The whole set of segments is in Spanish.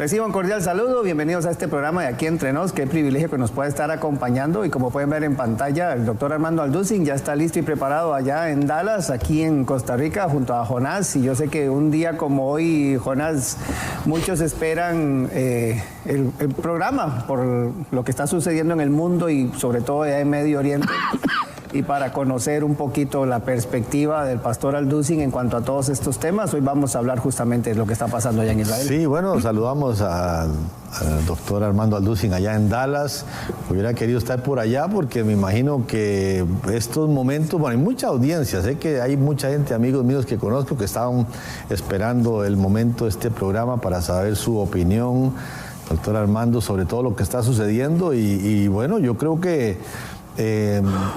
Reciban un cordial saludo, bienvenidos a este programa de Aquí Entre Nos. Qué privilegio que nos pueda estar acompañando, y como pueden ver en pantalla, el doctor Armando Alducin ya está listo y preparado allá en Dallas, aquí en Costa Rica, junto a Jonás. Y yo sé que un día como hoy, Jonás, muchos esperan el programa por lo que está sucediendo en el mundo y sobre todo en Medio Oriente. Y para conocer un poquito la perspectiva del pastor Alducin en cuanto a todos estos temas, hoy vamos a hablar justamente de lo que está pasando allá en Israel. Sí, bueno, saludamos al doctor Armando Alducin allá en Dallas. Hubiera querido estar por allá porque me imagino que estos momentos, bueno, hay mucha audiencia, sé que hay mucha gente, amigos míos que conozco, que estaban esperando el momento de este programa para saber su opinión, doctor Armando, sobre todo lo que está sucediendo y bueno, yo creo que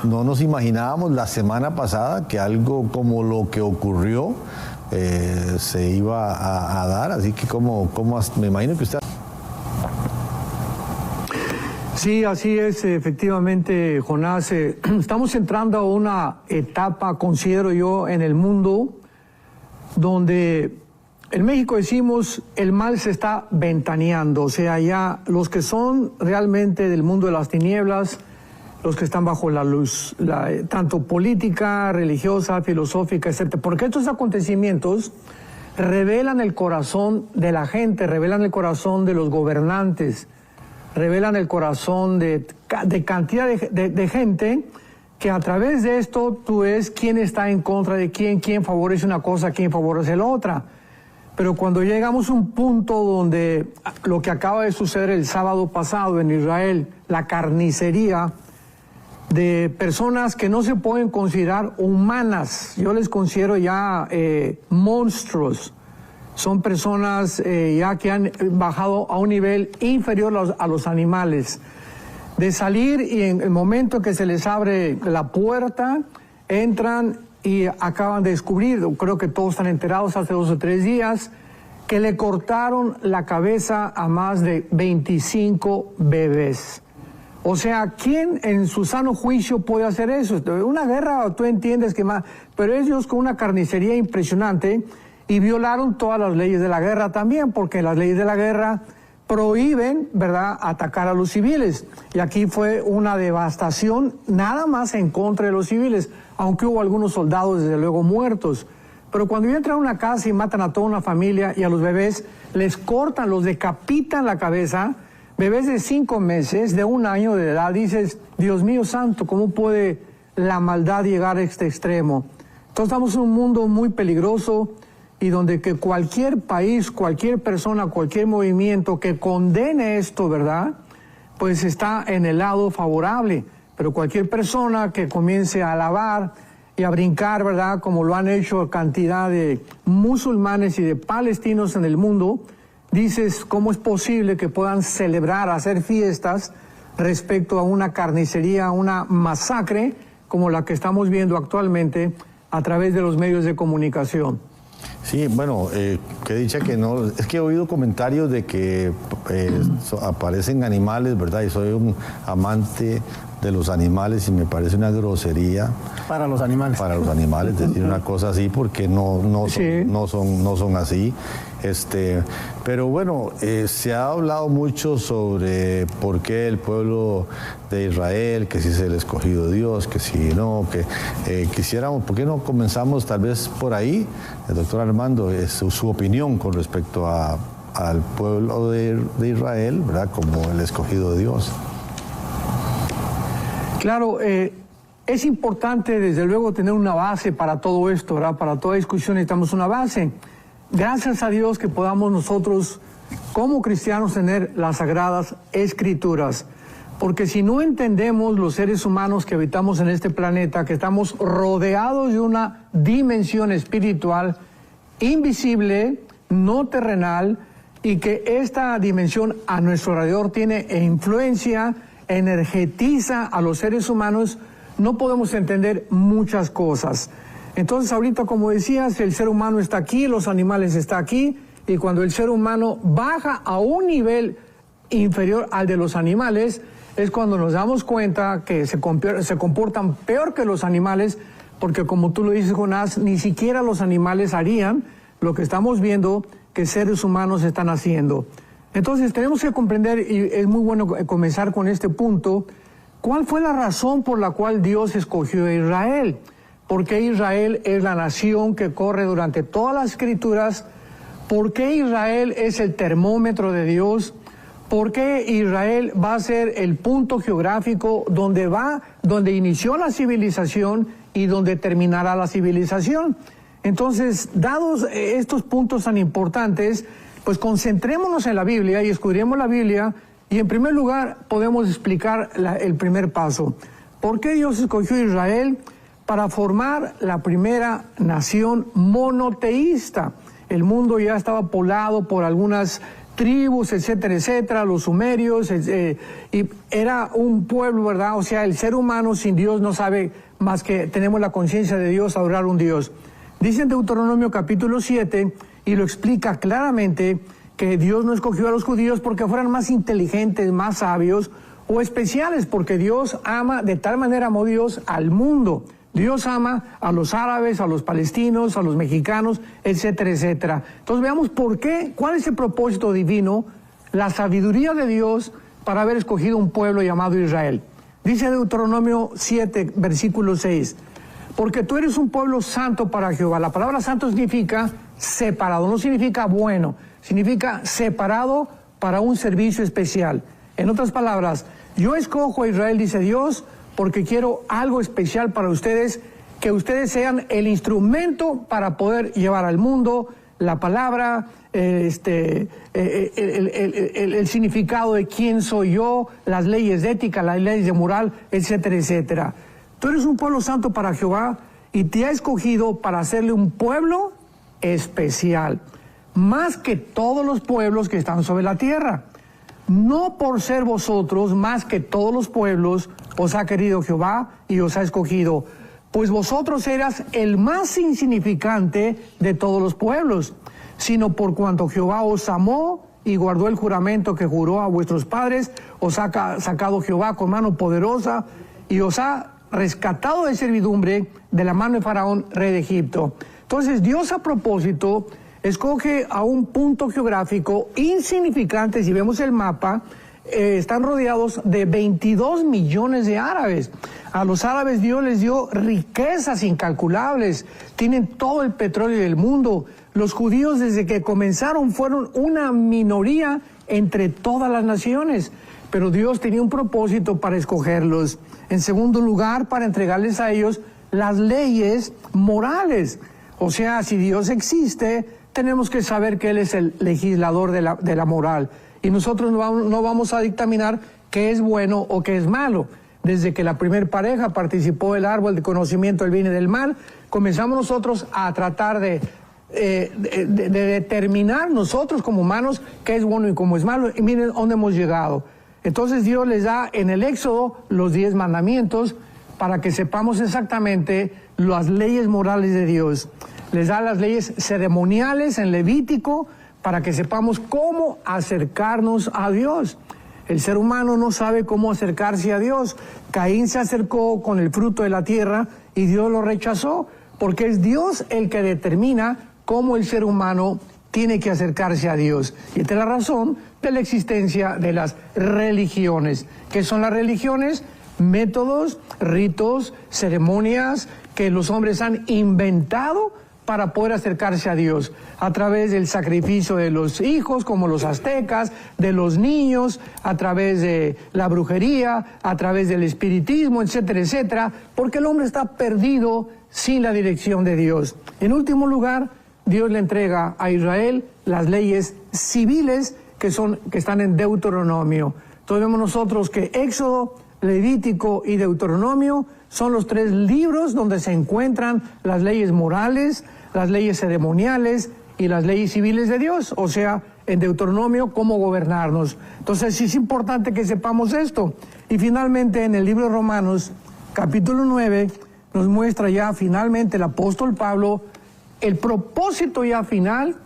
no nos imaginábamos la semana pasada que algo como lo que ocurrió se iba a dar, así que me imagino que usted... Sí, así es, efectivamente, Jonás. Estamos entrando a una etapa, considero yo, en el mundo donde en México decimos el mal se está ventaneando, o sea, ya los que son realmente del mundo de las tinieblas, los que están bajo la luz, tanto política, religiosa, filosófica, etc. Porque estos acontecimientos revelan el corazón de la gente, revelan el corazón de los gobernantes, revelan el corazón de cantidad de gente que a través de esto tú ves quién está en contra de quién favorece una cosa, quién favorece la otra. Pero cuando llegamos a un punto donde lo que acaba de suceder el sábado pasado en Israel, la carnicería de personas que no se pueden considerar humanas, yo les considero ya monstruos, son personas ya que han bajado a un nivel inferior a los animales, de salir y en el momento que se les abre la puerta, entran y acaban de descubrir, creo que todos están enterados hace 2 o 3 días, que le cortaron la cabeza a más de 25 bebés. O sea, ¿quién en su sano juicio puede hacer eso? Una guerra, tú entiendes que más, pero ellos con una carnicería impresionante y violaron todas las leyes de la guerra también, porque las leyes de la guerra prohíben, ¿verdad?, atacar a los civiles. Y aquí fue una devastación nada más en contra de los civiles, aunque hubo algunos soldados desde luego muertos. Pero cuando entran a una casa y matan a toda una familia y a los bebés les cortan, los decapitan la cabeza, bebés de 5 meses, de 1 año de edad, dices, Dios mío santo, ¿cómo puede la maldad llegar a este extremo? Entonces estamos en un mundo muy peligroso y donde que cualquier país, cualquier persona, cualquier movimiento que condene esto, ¿verdad?, pues está en el lado favorable. Pero cualquier persona que comience a alabar y a brincar, ¿verdad?, como lo han hecho cantidad de musulmanes y de palestinos en el mundo, dices, ¿cómo es posible que puedan celebrar, hacer fiestas respecto a una carnicería, una masacre como la que estamos viendo actualmente a través de los medios de comunicación? Sí, bueno, que dicha que no, es que he oído comentarios de que aparecen animales, ¿verdad? Y soy un amante de los animales y me parece una grosería. Para los animales. Para los animales, decir una cosa así porque no son así. Pero bueno, se ha hablado mucho sobre por qué el pueblo de Israel, que si es el escogido de Dios, que si no, que quisiéramos, ¿por qué no comenzamos tal vez por ahí? El doctor Armando, su opinión con respecto al pueblo de Israel, ¿verdad?, como el escogido de Dios. Claro, es importante desde luego tener una base para todo esto, ¿verdad? Para toda discusión necesitamos una base. Gracias a Dios que podamos nosotros como cristianos tener las Sagradas Escrituras, porque si no entendemos los seres humanos que habitamos en este planeta, que estamos rodeados de una dimensión espiritual invisible, no terrenal, y que esta dimensión a nuestro alrededor tiene influencia, energetiza a los seres humanos, no podemos entender muchas cosas. Entonces ahorita, como decías, el ser humano está aquí, los animales están aquí, y cuando el ser humano baja a un nivel inferior al de los animales, es cuando nos damos cuenta que se comportan peor que los animales, porque como tú lo dices, Jonás, ni siquiera los animales harían lo que estamos viendo que seres humanos están haciendo. Entonces tenemos que comprender, y es muy bueno comenzar con este punto, ¿cuál fue la razón por la cual Dios escogió a Israel? ¿Por qué Israel es la nación que corre durante todas las escrituras? ¿Por qué Israel es el termómetro de Dios? ¿Por qué Israel va a ser el punto geográfico donde inició la civilización y donde terminará la civilización? Entonces, dados estos puntos tan importantes, pues concentrémonos en la Biblia y escudriemos la Biblia, y en primer lugar podemos explicar el primer paso. ¿Por qué Dios escogió a Israel? Para formar la primera nación monoteísta. El mundo ya estaba poblado por algunas tribus, etcétera, etcétera, los sumerios, y era un pueblo, ¿verdad? O sea, el ser humano sin Dios no sabe más que tenemos la conciencia de Dios, adorar a un Dios. Dice en Deuteronomio capítulo 7, y lo explica claramente, que Dios no escogió a los judíos porque fueran más inteligentes, más sabios o especiales, porque Dios ama, de tal manera amó Dios al mundo. Dios ama a los árabes, a los palestinos, a los mexicanos, etcétera, etcétera. Entonces veamos por qué, cuál es el propósito divino, la sabiduría de Dios para haber escogido un pueblo llamado Israel. Dice Deuteronomio 7, versículo 6, porque tú eres un pueblo santo para Jehová. La palabra santo significa separado, no significa bueno, significa separado para un servicio especial. En otras palabras, yo escojo a Israel, dice Dios, porque quiero algo especial para ustedes, que ustedes sean el instrumento para poder llevar al mundo la palabra, el significado de quién soy yo, las leyes de ética, las leyes de moral, etcétera, etcétera. Tú eres un pueblo santo para Jehová y te ha escogido para hacerle un pueblo especial, más que todos los pueblos que están sobre la tierra. No por ser vosotros más que todos los pueblos os ha querido Jehová y os ha escogido, pues vosotros eras el más insignificante de todos los pueblos, sino por cuanto Jehová os amó y guardó el juramento que juró a vuestros padres, os ha sacado Jehová con mano poderosa y os ha rescatado de servidumbre de la mano de Faraón, rey de Egipto. Entonces Dios, a propósito, escoge a un punto geográfico insignificante. Si vemos el mapa, están rodeados de 22 millones de árabes. A los árabes Dios les dio riquezas incalculables, tienen todo el petróleo del mundo. Los judíos, desde que comenzaron, fueron una minoría entre todas las naciones, pero Dios tenía un propósito para escogerlos. En segundo lugar, para entregarles a ellos las leyes morales. O sea, si Dios existe, tenemos que saber que Él es el legislador de la moral. Y nosotros no vamos a dictaminar qué es bueno o qué es malo. Desde que la primer pareja participó del árbol de conocimiento del bien y del mal, comenzamos nosotros a tratar de determinar nosotros como humanos qué es bueno y cómo es malo. Y miren dónde hemos llegado. Entonces Dios les da en el Éxodo los 10 mandamientos para que sepamos exactamente las leyes morales de Dios. Les da las leyes ceremoniales en Levítico para que sepamos cómo acercarnos a Dios. El ser humano no sabe cómo acercarse a Dios. Caín se acercó con el fruto de la tierra y Dios lo rechazó, porque es Dios el que determina cómo el ser humano tiene que acercarse a Dios. Y esta es la razón de la existencia de las religiones. ¿Qué son las religiones? Métodos, ritos, ceremonias que los hombres han inventado para poder acercarse a Dios, a través del sacrificio de los hijos, como los aztecas, de los niños, a través de la brujería, a través del espiritismo, etcétera, etcétera, porque el hombre está perdido sin la dirección de Dios. En último lugar, Dios le entrega a Israel las leyes civiles que están en Deuteronomio. Entonces vemos nosotros que Éxodo, Levítico y Deuteronomio son los 3 libros donde se encuentran las leyes morales, las leyes ceremoniales y las leyes civiles de Dios, o sea, en Deuteronomio, cómo gobernarnos. Entonces sí es importante que sepamos esto. Y finalmente en el libro de Romanos, capítulo 9, nos muestra ya finalmente el apóstol Pablo el propósito ya final,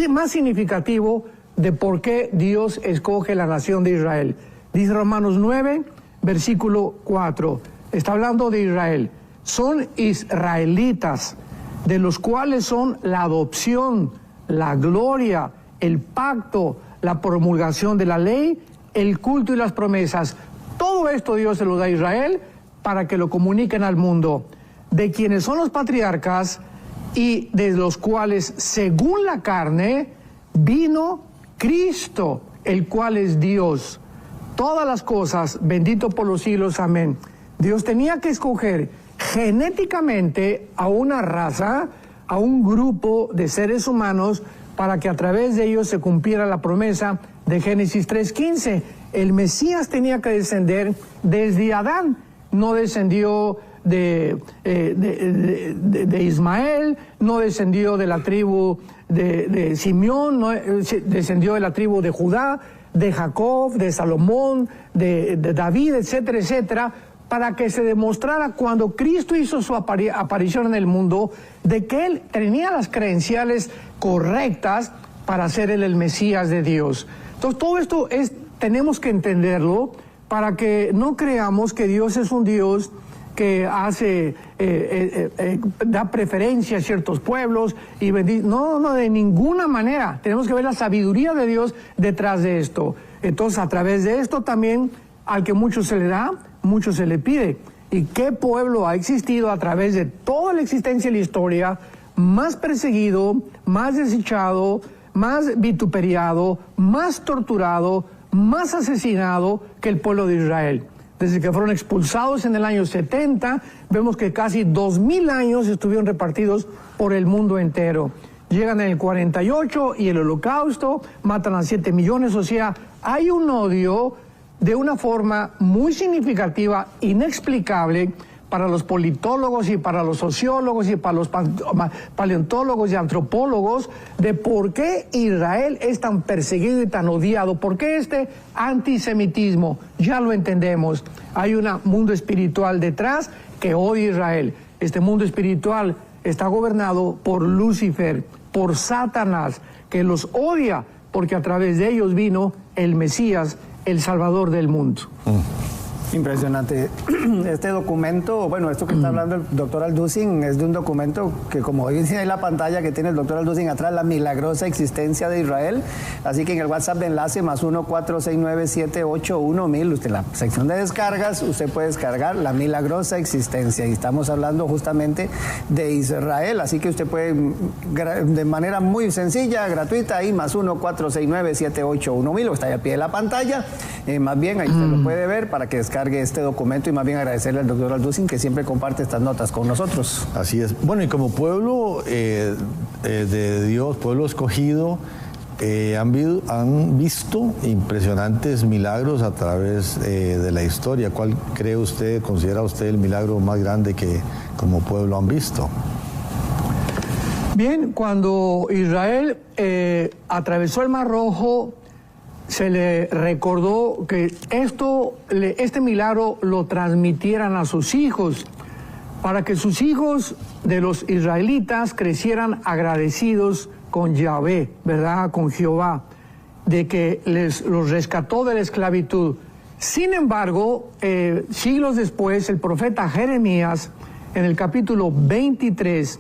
más significativo, de por qué Dios escoge la nación de Israel. Dice Romanos 9, versículo 4, está hablando de Israel. Son israelitas, de los cuales son la adopción, la gloria, el pacto, la promulgación de la ley, el culto y las promesas. Todo esto Dios se lo da a Israel para que lo comuniquen al mundo, de quienes son los patriarcas y de los cuales, según la carne, vino Cristo, el cual es Dios. Todas las cosas, bendito por los siglos, amén. Dios tenía que escoger genéticamente a una raza, a un grupo de seres humanos, para que a través de ellos se cumpliera la promesa de Génesis 3:15. El Mesías tenía que descender desde Adán, no descendió de Ismael, no descendió de la tribu de Simeón, no descendió de la tribu de Judá, de Jacob, de Salomón, de David, etcétera, etcétera, para que se demostrara cuando Cristo hizo su aparición en el mundo, de que Él tenía las credenciales correctas para ser el Mesías de Dios. Entonces todo esto tenemos que entenderlo para que no creamos que Dios es un Dios que da preferencia a ciertos pueblos y bendice. No, de ninguna manera. Tenemos que ver la sabiduría de Dios detrás de esto. Entonces, a través de esto también, al que mucho se le da, mucho se le pide. ¿Y qué pueblo ha existido a través de toda la existencia y la historia más perseguido, más desechado, más vituperiado, más torturado, más asesinado que el pueblo de Israel? Desde que fueron expulsados en el año 70, vemos que casi 2000 años estuvieron repartidos por el mundo entero. Llegan en el 48 y el Holocausto, matan a 7 millones, o sea, hay un odio de una forma muy significativa, inexplicable, para los politólogos y para los sociólogos y para los paleontólogos y antropólogos, de por qué Israel es tan perseguido y tan odiado. ¿Por qué este antisemitismo? Ya lo entendemos. Hay un mundo espiritual detrás que odia a Israel. Este mundo espiritual está gobernado por Lucifer, por Satanás, que los odia porque a través de ellos vino el Mesías, el Salvador del mundo. Impresionante. Este documento, bueno, esto que está hablando el doctor Alducin es de un documento que, como dice ahí la pantalla que tiene el doctor Alducin atrás, la milagrosa existencia de Israel. Así que en el WhatsApp de enlace +1 469-781-1000, usted en la sección de descargas, usted puede descargar la milagrosa existencia. Y estamos hablando justamente de Israel. Así que usted puede, de manera muy sencilla, gratuita, ahí +1 469-781-1000, o está ahí a pie de la pantalla. Más bien, ahí usted lo puede ver para que descargue este documento y más bien agradecerle al doctor Alducin que siempre comparte estas notas con nosotros. Así es. Bueno, y como pueblo de Dios, pueblo escogido, han visto impresionantes milagros a través de la historia. ¿Cuál cree usted, considera usted el milagro más grande que como pueblo han visto? Bien, cuando Israel atravesó el Mar Rojo, se le recordó que este milagro lo transmitieran a sus hijos, para que sus hijos de los israelitas crecieran agradecidos con Yahvé, ¿verdad? Con Jehová, de que los rescató de la esclavitud. Sin embargo, siglos después, el profeta Jeremías, en el capítulo 23,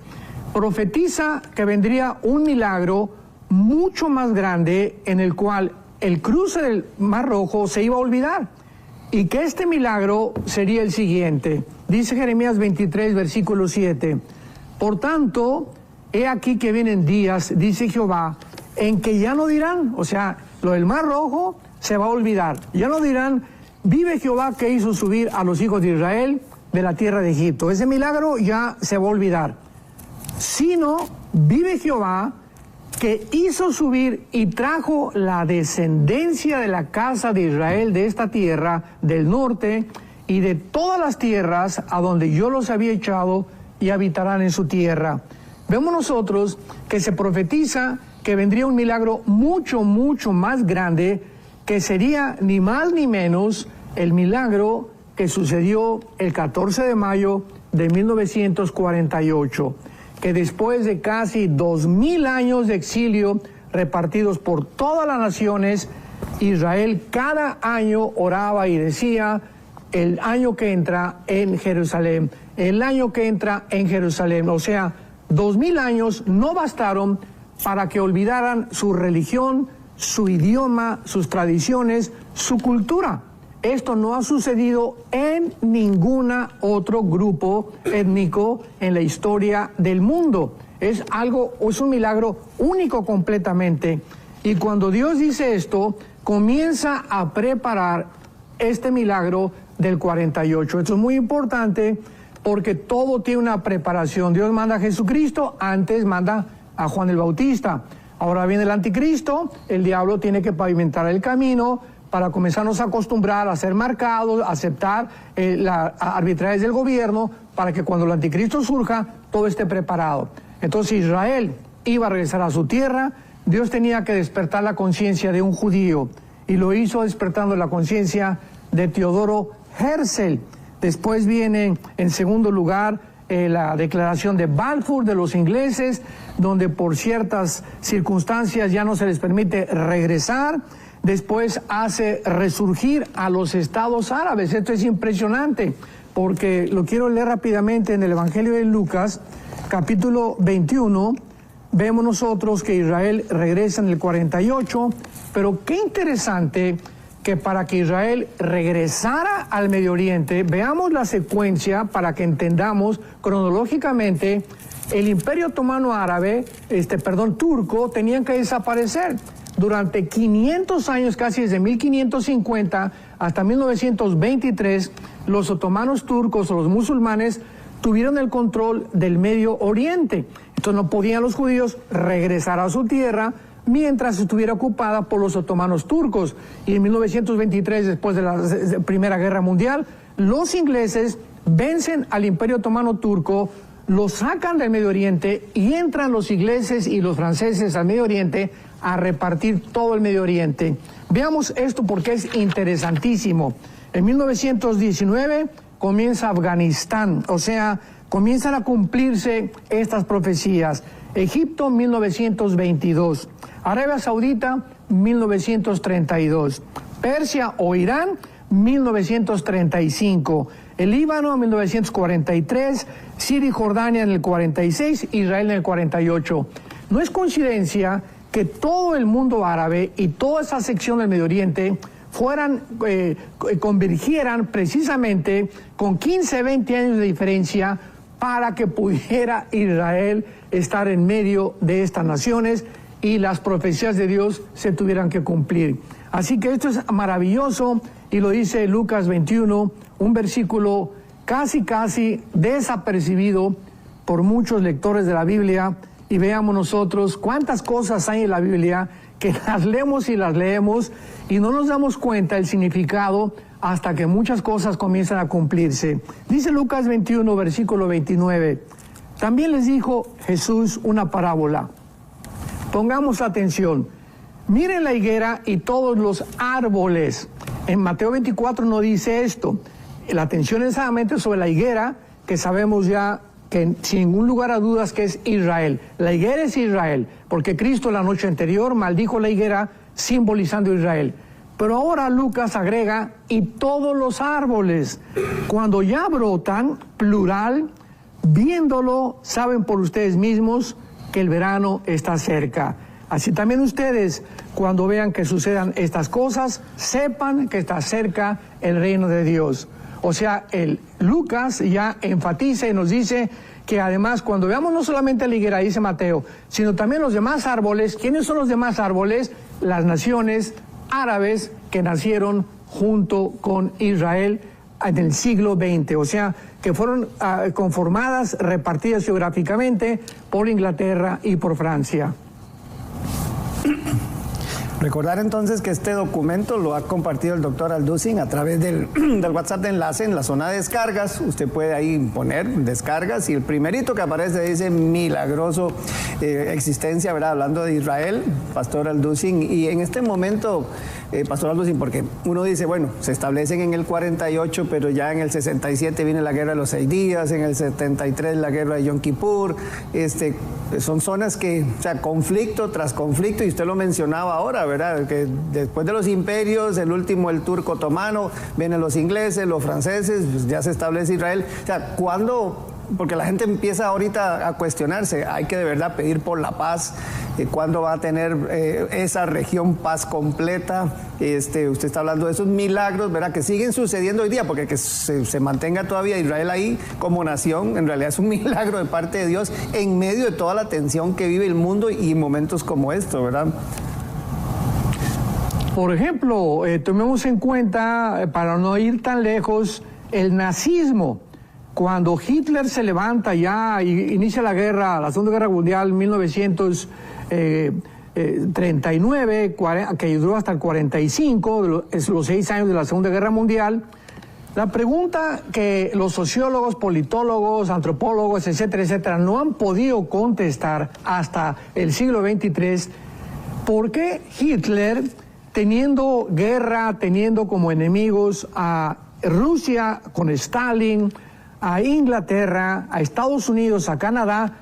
profetiza que vendría un milagro mucho más grande, en el cual el cruce del Mar Rojo se iba a olvidar, y que este milagro sería el siguiente. Dice Jeremías 23, versículo 7, por tanto, he aquí que vienen días, dice Jehová, en que ya no dirán, o sea, lo del Mar Rojo se va a olvidar, ya no dirán, vive Jehová que hizo subir a los hijos de Israel de la tierra de Egipto. Ese milagro ya se va a olvidar, sino vive Jehová que hizo subir y trajo la descendencia de la casa de Israel de esta tierra del norte y de todas las tierras a donde yo los había echado, y habitarán en su tierra. Vemos nosotros que se profetiza que vendría un milagro mucho, mucho más grande, que sería ni más ni menos el milagro que sucedió el 14 de mayo de 1948. Que después de casi 2000 años de exilio repartidos por todas las naciones, Israel cada año oraba y decía, el año que entra en Jerusalén, el año que entra en Jerusalén. O sea, 2000 años no bastaron para que olvidaran su religión, su idioma, sus tradiciones, su cultura. Esto no ha sucedido en ningún otro grupo étnico en la historia del mundo. Es un milagro único completamente. Y cuando Dios dice esto, comienza a preparar este milagro del 48. Esto es muy importante porque todo tiene una preparación. Dios manda a Jesucristo, antes manda a Juan el Bautista. Ahora viene el anticristo, el diablo tiene que pavimentar el camino para comenzarnos a acostumbrar a ser marcados, a aceptar las arbitrariedades del gobierno, para que cuando el anticristo surja, todo esté preparado. Entonces Israel iba a regresar a su tierra. Dios tenía que despertar la conciencia de un judío, y lo hizo despertando la conciencia de Teodoro Herzl. Después viene, en segundo lugar, la declaración de Balfour de los ingleses, donde por ciertas circunstancias ya no se les permite regresar. Después hace resurgir a los estados árabes. Esto es impresionante, porque lo quiero leer rápidamente en el Evangelio de Lucas, capítulo 21, vemos nosotros que Israel regresa en el 48, pero qué interesante que para que Israel regresara al Medio Oriente, veamos la secuencia para que entendamos cronológicamente, el Imperio Otomano Árabe, turco, tenían que desaparecer. Durante 500 años, casi desde 1550 hasta 1923, los otomanos turcos o los musulmanes tuvieron el control del Medio Oriente. Entonces no podían los judíos regresar a su tierra mientras estuviera ocupada por los otomanos turcos. Y en 1923, después de la Primera Guerra Mundial, los ingleses vencen al Imperio Otomano Turco, lo sacan del Medio Oriente y entran los ingleses y los franceses al Medio Oriente a repartir todo el Medio Oriente. Veamos esto porque es interesantísimo. En 1919 comienza Afganistán, o sea, comienzan a cumplirse estas profecías. Egipto, 1922. Arabia Saudita, 1932. Persia o Irán, 1935. El Líbano, 1943. Siria y Jordania en el 46. Israel en el 48. No es coincidencia que todo el mundo árabe y toda esa sección del Medio Oriente convergieran precisamente con 15, 20 años de diferencia para que pudiera Israel estar en medio de estas naciones y las profecías de Dios se tuvieran que cumplir. Así que esto es maravilloso y lo dice Lucas 21, un versículo casi desapercibido por muchos lectores de la Biblia, y veamos nosotros cuántas cosas hay en la Biblia que las leemos y las leemos y no nos damos cuenta del significado hasta que muchas cosas comienzan a cumplirse. Dice Lucas 21, versículo 29. También les dijo Jesús una parábola. Pongamos atención. Miren la higuera y todos los árboles. En Mateo 24 no dice esto. La atención es solamente sobre la higuera, que sabemos ya que sin ningún lugar a dudas que es Israel. La higuera es Israel, porque Cristo la noche anterior maldijo la higuera simbolizando Israel. Pero ahora Lucas agrega, y todos los árboles, cuando ya brotan, plural, viéndolo, saben por ustedes mismos que el verano está cerca. Así también ustedes, cuando vean que sucedan estas cosas, sepan que está cerca el reino de Dios. O sea, Lucas ya enfatiza y nos dice que además cuando veamos no solamente la higuera, dice Mateo, sino también los demás árboles. ¿Quiénes son los demás árboles? Las naciones árabes que nacieron junto con Israel en el siglo XX, o sea, que fueron conformadas, repartidas geográficamente por Inglaterra y por Francia. Recordar entonces que este documento lo ha compartido el doctor Alducin a través del WhatsApp de enlace en la zona de descargas. Usted puede ahí poner descargas y el primerito que aparece dice milagroso existencia, ¿verdad? Hablando de Israel, Pastor Alducin. Y en este momento, Pastor Alducin, porque uno dice, bueno, se establecen en el 48, pero ya en el 67 viene la guerra de los 6 días, en el 73 la guerra de Yom Kippur. Son zonas que, o sea, conflicto tras conflicto, y usted lo mencionaba ahora, ¿verdad? Que después de los imperios, el último, el turco otomano, vienen los ingleses, los franceses, pues ya se establece Israel. O sea, ¿cuándo porque la gente empieza ahorita a cuestionarse, hay que de verdad pedir por la paz, ¿cuándo va a tener esa región paz completa? Usted está hablando de esos milagros, ¿verdad?, que siguen sucediendo hoy día, porque que se mantenga todavía Israel ahí como nación, en realidad es un milagro de parte de Dios en medio de toda la tensión que vive el mundo y momentos como esto, ¿verdad? Por ejemplo, tomemos en cuenta, para no ir tan lejos, el nazismo. Cuando Hitler se levanta ya y inicia la guerra, la Segunda Guerra Mundial, 1939, que duró hasta el 45, los 6 años de la Segunda Guerra Mundial, la pregunta que los sociólogos, politólogos, antropólogos, etcétera, etcétera, no han podido contestar hasta el siglo XXIII, ¿por qué Hitler, teniendo guerra, teniendo como enemigos a Rusia con Stalin, a Inglaterra, a Estados Unidos, a Canadá,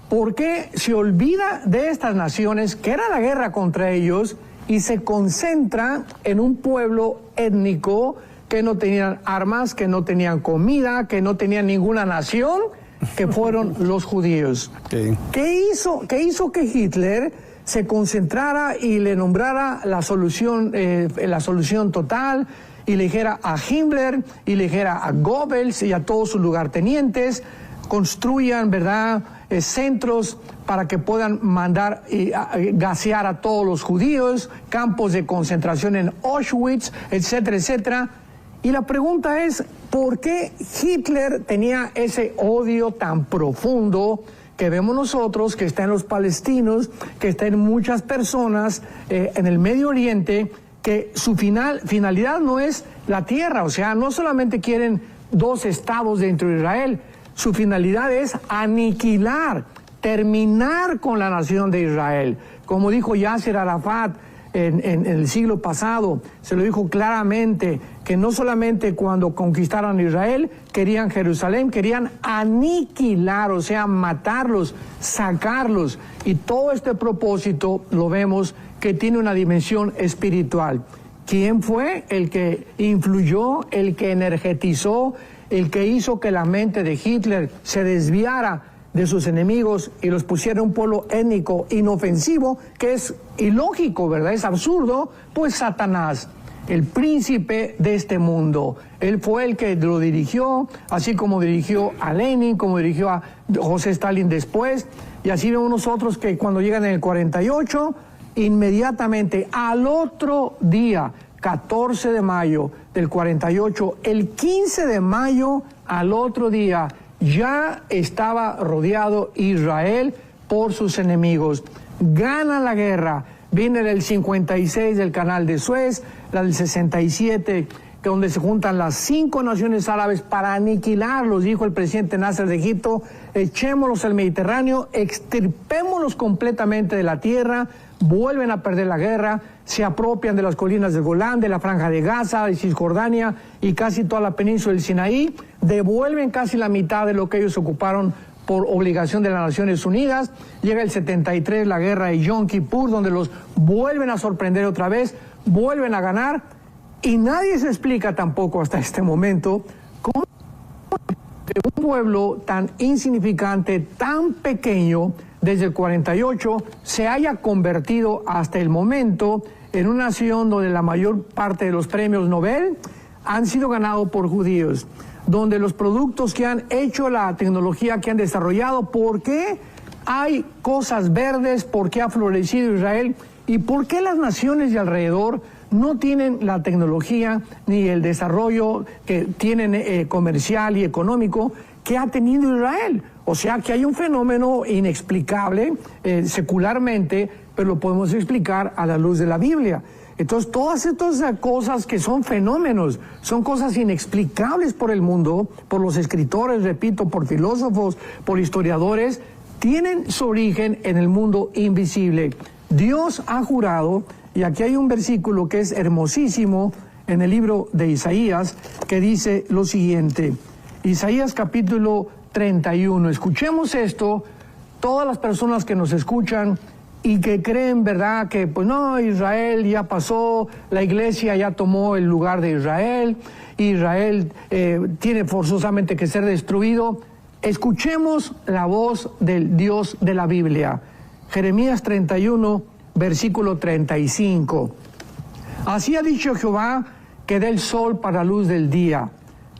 ¿por qué se olvida de estas naciones, que era la guerra contra ellos, y se concentra en un pueblo étnico que no tenían armas, que no tenían comida, que no tenían ninguna nación, que fueron los judíos? Sí. ¿Qué hizo que Hitler se concentrara y le nombrara la solución total, y le dijera a Himmler y le dijera a Goebbels y a todos sus lugartenientes, construyan, ¿verdad?, centros para que puedan mandar y gasear a todos los judíos, campos de concentración en Auschwitz, etcétera, etcétera? Y la pregunta es, ¿por qué Hitler tenía ese odio tan profundo que vemos nosotros, que está en los palestinos, que está en muchas personas en el Medio Oriente, que su finalidad no es la tierra? O sea, no solamente quieren 2 estados dentro de Israel, su finalidad es aniquilar, terminar con la nación de Israel. Como dijo Yasser Arafat en el siglo pasado, se lo dijo claramente, que no solamente cuando conquistaron Israel querían Jerusalén, querían aniquilar, o sea, matarlos, sacarlos. Y todo este propósito lo vemos que tiene una dimensión espiritual. ¿Quién fue el que influyó, el que energetizó, el que hizo que la mente de Hitler se desviara de sus enemigos y los pusiera en un pueblo étnico inofensivo, que es ilógico, ¿verdad? Es absurdo? Pues Satanás, el príncipe de este mundo. Él fue el que lo dirigió, así como dirigió a Lenin, como dirigió a José Stalin después, y así vemos nosotros que cuando llegan en el 48, inmediatamente al otro día, 14 de mayo del 48, el 15 de mayo al otro día, ya estaba rodeado Israel por sus enemigos. Gana la guerra. Viene del 56 del Canal de Suez, la del 67, que donde se juntan las 5 naciones árabes para aniquilarlos, dijo el presidente Nasser de Egipto, echémoslos al Mediterráneo, extirpémoslos completamente de la tierra. Vuelven a perder la guerra, se apropian de las colinas del Golán, de la Franja de Gaza, de Cisjordania y casi toda la península del Sinaí, devuelven casi la mitad de lo que ellos ocuparon por obligación de las Naciones Unidas. Llega el 73, la guerra de Yom Kippur, donde los vuelven a sorprender otra vez, vuelven a ganar, y nadie se explica tampoco hasta este momento cómo un pueblo tan insignificante, tan pequeño, desde el 48, se haya convertido hasta el momento en una nación donde la mayor parte de los premios Nobel han sido ganados por judíos, donde los productos que han hecho, la tecnología que han desarrollado, ¿por qué hay cosas verdes? ¿Por qué ha florecido Israel? ¿Y por qué las naciones de alrededor no tienen la tecnología ni el desarrollo que tienen comercial y económico que ha tenido Israel? O sea que hay un fenómeno inexplicable secularmente, pero lo podemos explicar a la luz de la Biblia. Entonces, todas estas cosas que son fenómenos, son cosas inexplicables por el mundo, por los escritores, repito, por filósofos, por historiadores, tienen su origen en el mundo invisible. Dios ha jurado, y aquí hay un versículo que es hermosísimo en el libro de Isaías, que dice lo siguiente, Isaías capítulo 31, escuchemos esto, todas las personas que nos escuchan y que creen, ¿verdad?, que pues no, Israel ya pasó, la iglesia ya tomó el lugar de Israel, Israel tiene forzosamente que ser destruido. Escuchemos la voz del Dios de la Biblia. Jeremías 31, versículo 35. Así ha dicho Jehová, que dé el sol para luz del día,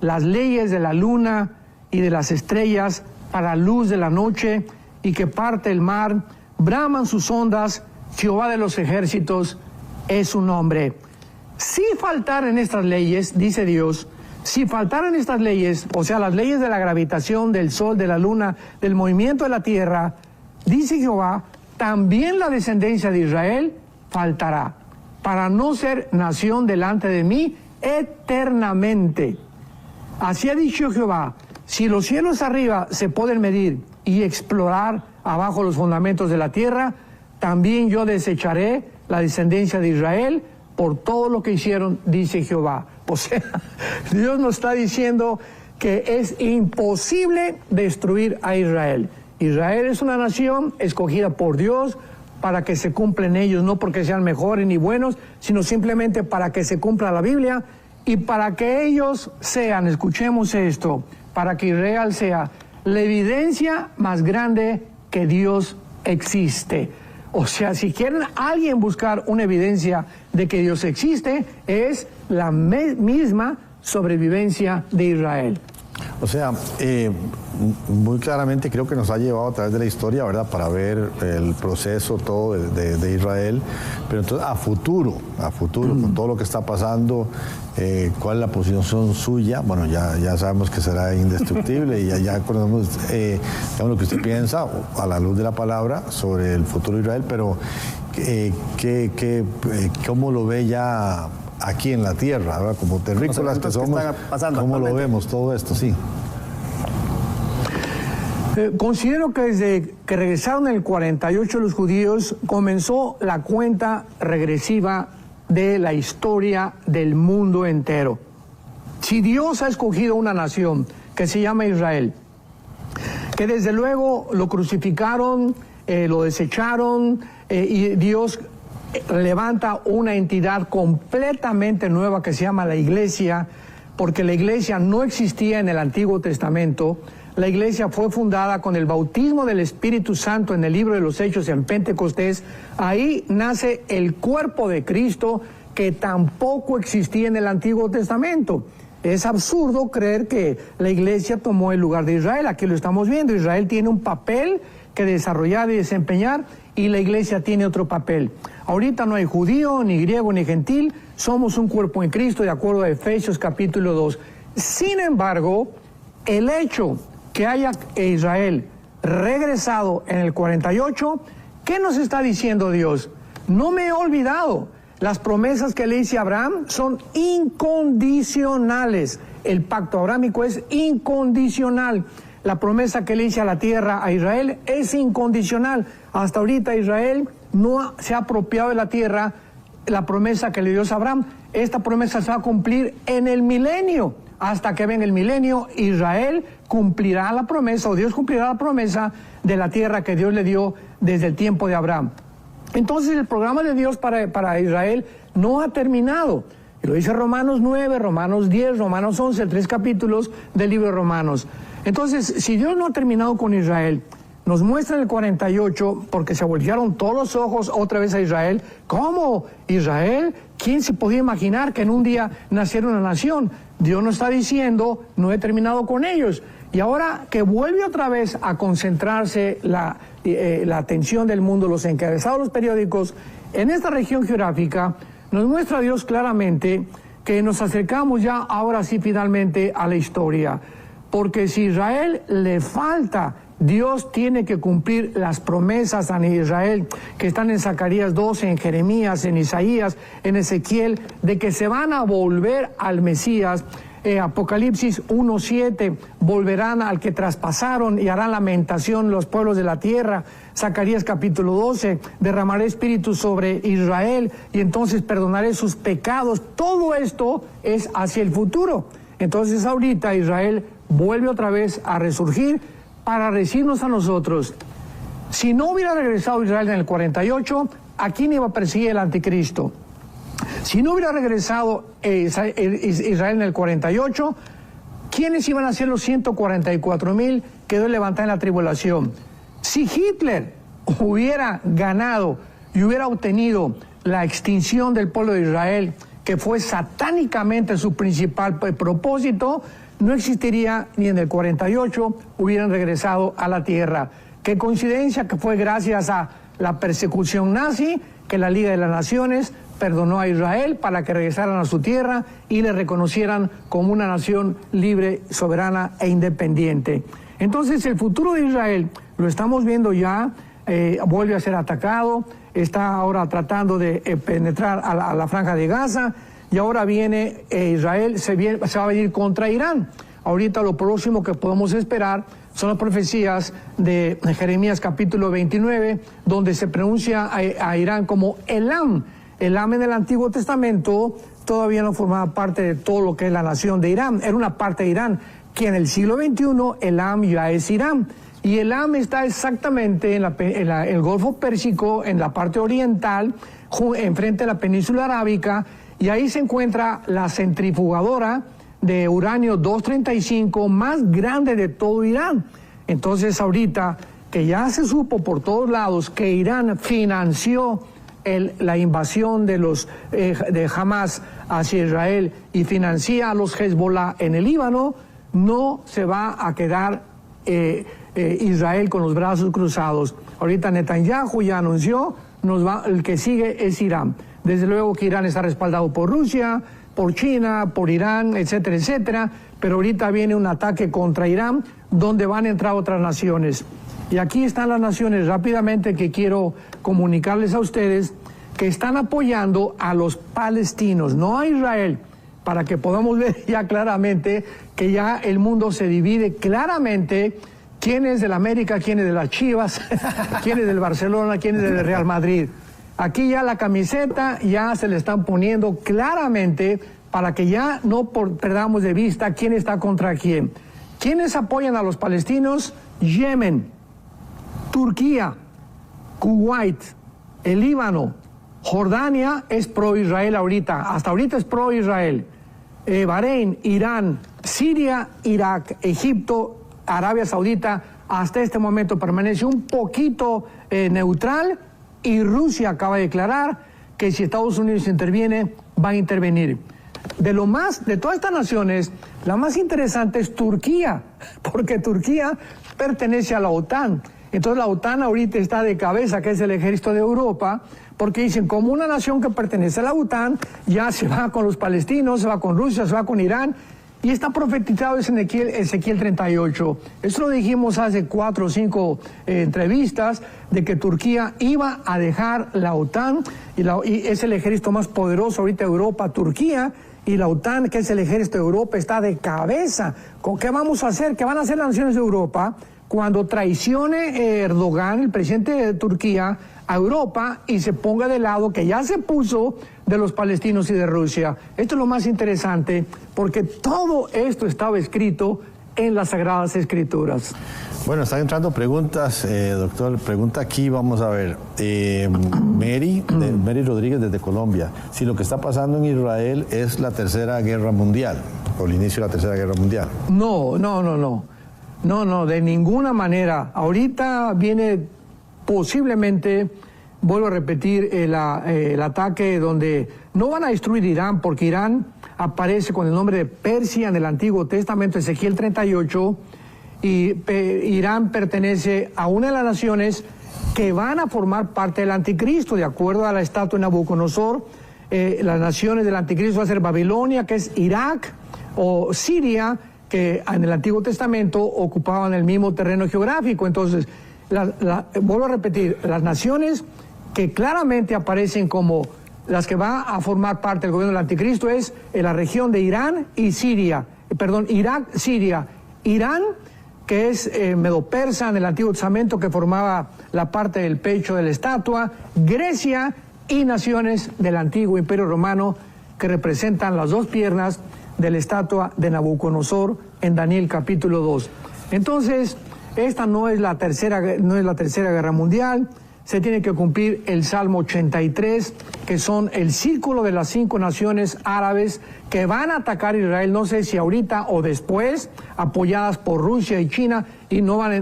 las leyes de la luna y de las estrellas para luz de la noche, y que parte el mar, braman sus ondas, Jehová de los ejércitos es su nombre. Si faltaran estas leyes, dice Dios, si faltaran estas leyes, o sea, las leyes de la gravitación, del sol, de la luna, del movimiento de la tierra, dice Jehová, también la descendencia de Israel faltará, para no ser nación delante de mí eternamente. Así ha dicho Jehová, si los cielos arriba se pueden medir y explorar abajo los fundamentos de la tierra, también yo desecharé la descendencia de Israel por todo lo que hicieron, dice Jehová. O sea, Dios nos está diciendo que es imposible destruir a Israel. Israel es una nación escogida por Dios para que se cumplan ellos, no porque sean mejores ni buenos, sino simplemente para que se cumpla la Biblia y para que ellos sean, escuchemos esto, para que Israel sea la evidencia más grande que Dios existe. O sea, si quieren alguien buscar una evidencia de que Dios existe, es la misma sobrevivencia de Israel. O sea, muy claramente creo que nos ha llevado a través de la historia, ¿verdad?, para ver el proceso todo de Israel, pero entonces a futuro, con todo lo que está pasando, cuál es la posición suya. Bueno, ya sabemos que será indestructible y ya conocemos lo que usted piensa a la luz de la palabra sobre el futuro de Israel, pero ¿cómo lo ve ya aquí en la tierra, ¿verdad? Como terrícolas que somos, ¿cómo lo vemos todo esto? Sí. Considero que desde que regresaron en el 48 los judíos, comenzó la cuenta regresiva de la historia del mundo entero. Si Dios ha escogido una nación que se llama Israel, que desde luego lo crucificaron, lo desecharon, y Dios levanta una entidad completamente nueva que se llama la Iglesia, porque la Iglesia no existía en el Antiguo Testamento. La Iglesia fue fundada con el bautismo del Espíritu Santo en el libro de los Hechos en Pentecostés. Ahí nace el cuerpo de Cristo, que tampoco existía en el Antiguo Testamento. Es absurdo creer que la Iglesia tomó el lugar de Israel. Aquí lo estamos viendo. Israel tiene un papel que desarrollar y desempeñar, y la Iglesia tiene otro papel. Ahorita no hay judío, ni griego, ni gentil, somos un cuerpo en Cristo, de acuerdo a Efesios capítulo 2. Sin embargo, el hecho que haya Israel regresado en el 48, ¿qué nos está diciendo Dios? No me he olvidado. Las promesas que le hice a Abraham son incondicionales. El pacto abrámico es incondicional. La promesa que le hice a la tierra a Israel es incondicional. Hasta ahorita Israel no se ha apropiado de la tierra, la promesa que le dio a Abraham. Esta promesa se va a cumplir en el milenio. Hasta que venga el milenio, Israel cumplirá la promesa, o Dios cumplirá la promesa de la tierra que Dios le dio desde el tiempo de Abraham. Entonces el programa de Dios para Israel no ha terminado. Y lo dice Romanos 9, Romanos 10, Romanos 11, 3 capítulos del libro de Romanos. Entonces, si Dios no ha terminado con Israel, nos muestra en el 48, porque se voltearon todos los ojos otra vez a Israel. ¿Cómo? ¿Israel? ¿Quién se podía imaginar que en un día naciera una nación? Dios nos está diciendo, no he terminado con ellos. Y ahora que vuelve otra vez a concentrarse la atención del mundo, los encabezados de los periódicos, en esta región geográfica, nos muestra Dios claramente que nos acercamos ya ahora sí finalmente a la historia. Porque si Israel le falta, Dios tiene que cumplir las promesas a Israel que están en Zacarías 12, en Jeremías, en Isaías, en Ezequiel, de que se van a volver al Mesías. Apocalipsis 1:7, volverán al que traspasaron y harán lamentación los pueblos de la tierra. Zacarías capítulo 12, derramaré espíritu sobre Israel y entonces perdonaré sus pecados. Todo esto es hacia el futuro. Entonces ahorita Israel vuelve otra vez a resurgir para decirnos a nosotros, si no hubiera regresado Israel en el 48, ¿a quién iba a perseguir el anticristo? Si no hubiera regresado Israel en el 48, ¿quiénes iban a ser los 144,000 que Dios levantó en la tribulación? Si Hitler hubiera ganado y hubiera obtenido la extinción del pueblo de Israel, que fue satánicamente su principal propósito, no existiría ni en el 48, hubieran regresado a la tierra. Qué coincidencia que fue gracias a la persecución nazi que la Liga de las Naciones perdonó a Israel para que regresaran a su tierra y le reconocieran como una nación libre, soberana e independiente. Entonces el futuro de Israel lo estamos viendo ya, vuelve a ser atacado, está ahora tratando de penetrar a la franja de Gaza, y ahora viene Israel, se va a venir contra Irán. Ahorita lo próximo que podemos esperar son las profecías de Jeremías capítulo 29, donde se pronuncia a Irán como Elam. Elam en el Antiguo Testamento todavía no formaba parte de todo lo que es la nación de Irán, era una parte de Irán, que en el siglo XXI Elam ya es Irán. Y Elam está exactamente en el Golfo Pérsico, en la parte oriental, enfrente de la península arábica, y ahí se encuentra la centrifugadora de uranio 235 más grande de todo Irán. Entonces ahorita que ya se supo por todos lados que Irán financió la invasión de Hamas hacia Israel y financia a los Hezbollah en el Líbano, no se va a quedar Israel con los brazos cruzados. Ahorita Netanyahu ya anunció, el que sigue es Irán. Desde luego que Irán está respaldado por Rusia, por China, por Irán, etcétera, etcétera, pero ahorita viene un ataque contra Irán donde van a entrar otras naciones. Y aquí están las naciones rápidamente que quiero comunicarles a ustedes que están apoyando a los palestinos, no a Israel, para que podamos ver ya claramente que ya el mundo se divide claramente quién es del América, quién es de las Chivas, quién es del Barcelona, quién es del Real Madrid. Aquí ya la camiseta ya se le están poniendo claramente para que ya no perdamos de vista quién está contra quién. ¿Quiénes apoyan a los palestinos? Yemen, Turquía, Kuwait, el Líbano, Jordania es pro-Israel ahorita, hasta ahorita es pro-Israel. Bahrein, Irán, Siria, Irak, Egipto, Arabia Saudita, hasta este momento permanece un poquito neutral, y Rusia acaba de declarar que si Estados Unidos interviene, va a intervenir. De todas estas naciones, la más interesante es Turquía, porque Turquía pertenece a la OTAN. Entonces la OTAN ahorita está de cabeza, que es el ejército de Europa, porque dicen, como una nación que pertenece a la OTAN, ya se va con los palestinos, se va con Rusia, se va con Irán, y está profetizado en Ezequiel 38. Eso lo dijimos hace 4 o 5 entrevistas, de que Turquía iba a dejar la OTAN, y es el ejército más poderoso ahorita de Europa, Turquía, y la OTAN, que es el ejército de Europa, está de cabeza. ¿Con qué vamos a hacer? ¿Qué van a hacer las naciones de Europa cuando traicione Erdogan, el presidente de Turquía, a Europa y se ponga de lado, que ya se puso, de los palestinos y de Rusia? Esto es lo más interesante, porque todo esto estaba escrito en las Sagradas Escrituras. Bueno, están entrando preguntas, doctor. Pregunta aquí, vamos a ver. Mary Rodríguez desde Colombia. Si lo que está pasando en Israel es la Tercera Guerra Mundial, o el inicio de la Tercera Guerra Mundial. No, de ninguna manera. Ahorita viene posiblemente, vuelvo a repetir, el ataque donde no van a destruir Irán, porque Irán aparece con el nombre de Persia en el Antiguo Testamento, Ezequiel 38, y Irán pertenece a una de las naciones que van a formar parte del anticristo, de acuerdo a la estatua de Nabucodonosor. Las naciones del anticristo va a ser Babilonia, que es Irak, o Siria, que en el Antiguo Testamento ocupaban el mismo terreno geográfico. Entonces, vuelvo a repetir, las naciones que claramente aparecen como las que van a formar parte del gobierno del anticristo es en la región de Irán y Siria, Irak, Siria, Irán, que es Medo-Persa en el Antiguo Testamento, que formaba la parte del pecho de la estatua, Grecia y naciones del Antiguo Imperio Romano, que representan las dos piernas de la estatua de Nabucodonosor en Daniel capítulo 2. Entonces, esta no es la tercera Guerra Mundial. se tiene que cumplir el Salmo 83, que son el círculo de las 5 naciones árabes que van a atacar a Israel, no sé si ahorita o después, apoyadas por Rusia y China, y no van a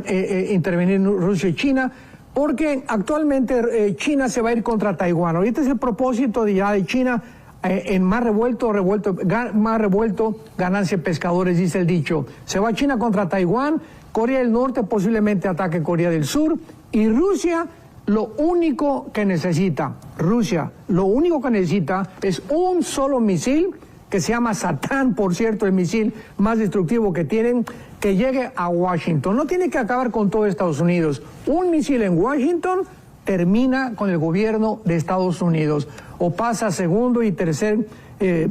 intervenir Rusia y China, porque actualmente China se va a ir contra Taiwán. Ahorita es el propósito de China, en más revuelto, ganancia pescadores, dice el dicho. Se va China contra Taiwán, Corea del Norte posiblemente ataque Corea del Sur, y Rusia lo único que necesita es un solo misil, que se llama Satán, por cierto, el misil más destructivo que tienen, que llegue a Washington. No tiene que acabar con todo Estados Unidos. Un misil en Washington termina con el gobierno de Estados Unidos, o pasa a segundo y tercer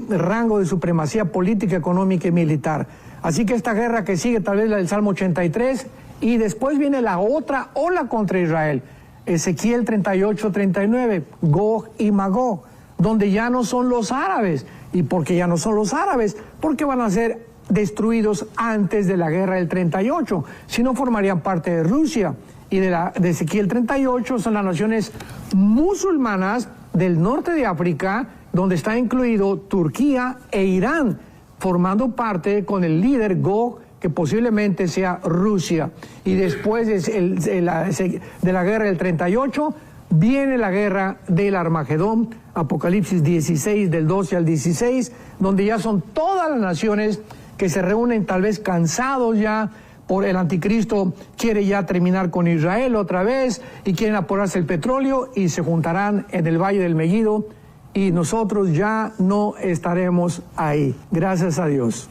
rango de supremacía política, económica y militar. Así que esta guerra que sigue, tal vez la del Salmo 83, y después viene la otra ola contra Israel. Ezequiel 38-39, Gog y Magog, donde ya no son los árabes. ¿Y por qué ya no son los árabes? Porque van a ser destruidos antes de la guerra del 38, si no formarían parte de Rusia. Y de Ezequiel 38 son las naciones musulmanas del norte de África, donde está incluido Turquía e Irán, formando parte con el líder Gog, que posiblemente sea Rusia. Y después de la guerra del 38 viene la guerra del Armagedón, Apocalipsis 16, del 12 al 16, donde ya son todas las naciones que se reúnen, tal vez cansados ya por el anticristo, quiere ya terminar con Israel otra vez y quieren apurarse el petróleo, y se juntarán en el Valle del Megiddo, y nosotros ya no estaremos ahí, gracias a Dios.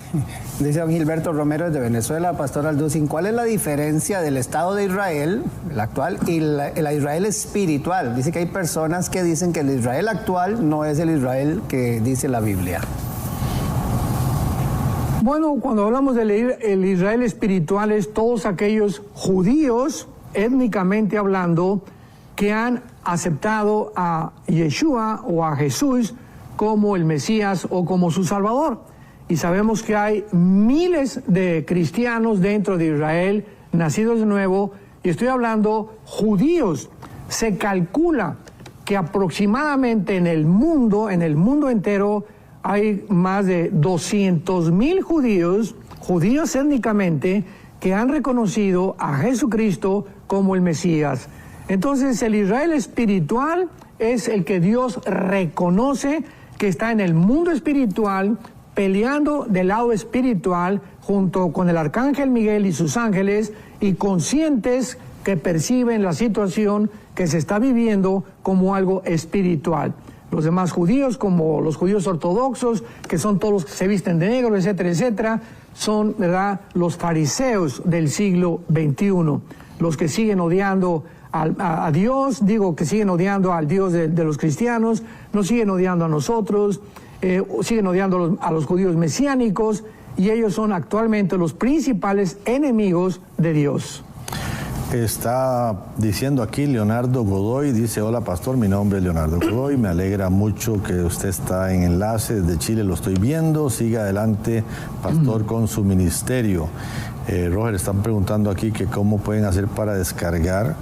Dice don Gilberto Romero desde Venezuela, Pastor Alducin, ¿cuál es la diferencia del Estado de Israel, el actual, y la Israel espiritual? Dice que hay personas que dicen que el Israel actual no es el Israel que dice la Biblia. Bueno, cuando hablamos del Israel espiritual, es todos aquellos judíos, étnicamente hablando, que han aceptado a Yeshua o a Jesús como el Mesías o como su Salvador. Y sabemos que hay miles de cristianos dentro de Israel, nacidos de nuevo, y estoy hablando judíos. Se calcula que aproximadamente en el mundo entero, hay más de 200,000 judíos étnicamente, que han reconocido a Jesucristo como el Mesías. Entonces, el Israel espiritual es el que Dios reconoce que está en el mundo espiritual, peleando del lado espiritual junto con el arcángel Miguel y sus ángeles, y conscientes que perciben la situación que se está viviendo como algo espiritual. Los demás judíos, como los judíos ortodoxos, que son todos los que se visten de negro, etcétera, etcétera, son, ¿verdad?, los fariseos del siglo XXI, los que siguen odiando a Dios, que siguen odiando al Dios de los cristianos, nos siguen odiando a nosotros, siguen odiando a los judíos mesiánicos, y ellos son actualmente los principales enemigos de Dios. Está diciendo aquí Leonardo Godoy, dice: hola pastor, mi nombre es Leonardo Godoy, me alegra mucho que usted está en enlace, desde Chile lo estoy viendo, siga adelante pastor con su ministerio. Roger, están preguntando aquí que cómo pueden hacer para descargar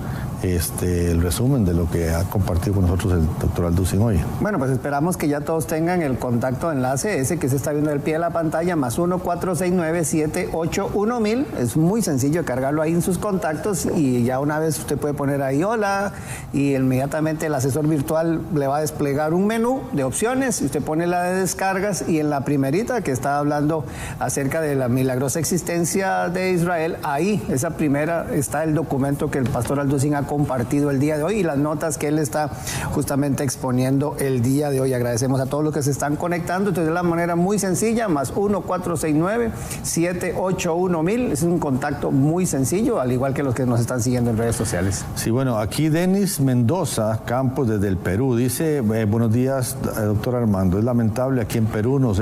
el resumen de lo que ha compartido con nosotros el doctor Alducin hoy. Bueno, pues esperamos que ya todos tengan el contacto enlace, ese que se está viendo al pie de la pantalla, más 1-469-781-1000. Es muy sencillo cargarlo ahí en sus contactos, y ya una vez usted puede poner ahí hola, y inmediatamente el asesor virtual le va a desplegar un menú de opciones, y usted pone la de descargas, y en la primerita que está hablando acerca de la milagrosa existencia de Israel, ahí, esa primera, está el documento que el pastor Alducin ha compartido el día de hoy, y las notas que él está justamente exponiendo el día de hoy. Agradecemos a todos los que se están conectando. Entonces, de la manera muy sencilla, más 1-469-781-1000. Es un contacto muy sencillo, al igual que los que nos están siguiendo en redes sociales. Sí, bueno, aquí Denis Mendoza Campos desde el Perú dice: buenos días, doctor Armando. Es lamentable, aquí en Perú nos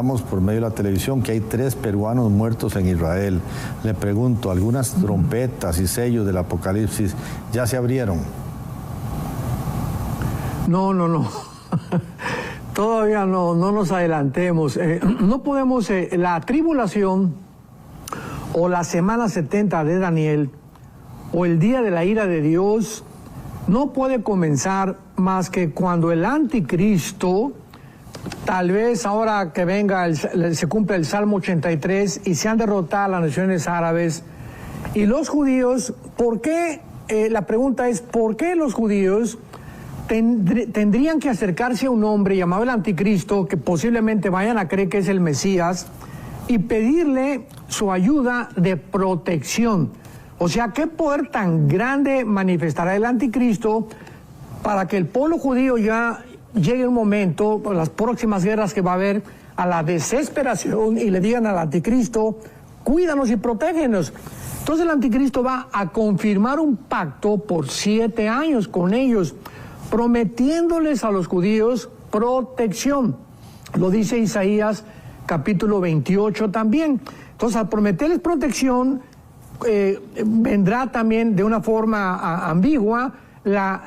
miramos por medio de la televisión que hay 3 peruanos muertos en Israel. Le pregunto, ¿algunas trompetas y sellos del Apocalipsis ya se abrieron? No. Todavía no nos adelantemos. No podemos, la tribulación o la semana 70 de Daniel o el día de la ira de Dios no puede comenzar más que cuando el anticristo, tal vez ahora que venga, se cumple el Salmo 83 y se han derrotado las naciones árabes y los judíos. ¿Por qué? La pregunta es, ¿por qué los judíos tendrían que acercarse a un hombre llamado el anticristo, que posiblemente vayan a creer que es el Mesías, y pedirle su ayuda de protección? O sea, ¿qué poder tan grande manifestará el anticristo para que el pueblo judío ya llegue un momento, por las próximas guerras que va a haber, a la desesperación y le digan al anticristo, cuídanos y protégenos? Entonces el anticristo va a confirmar un pacto por 7 años con ellos, prometiéndoles a los judíos protección. Lo dice Isaías capítulo 28 también. Entonces, al prometerles protección, vendrá también de una forma ambigua la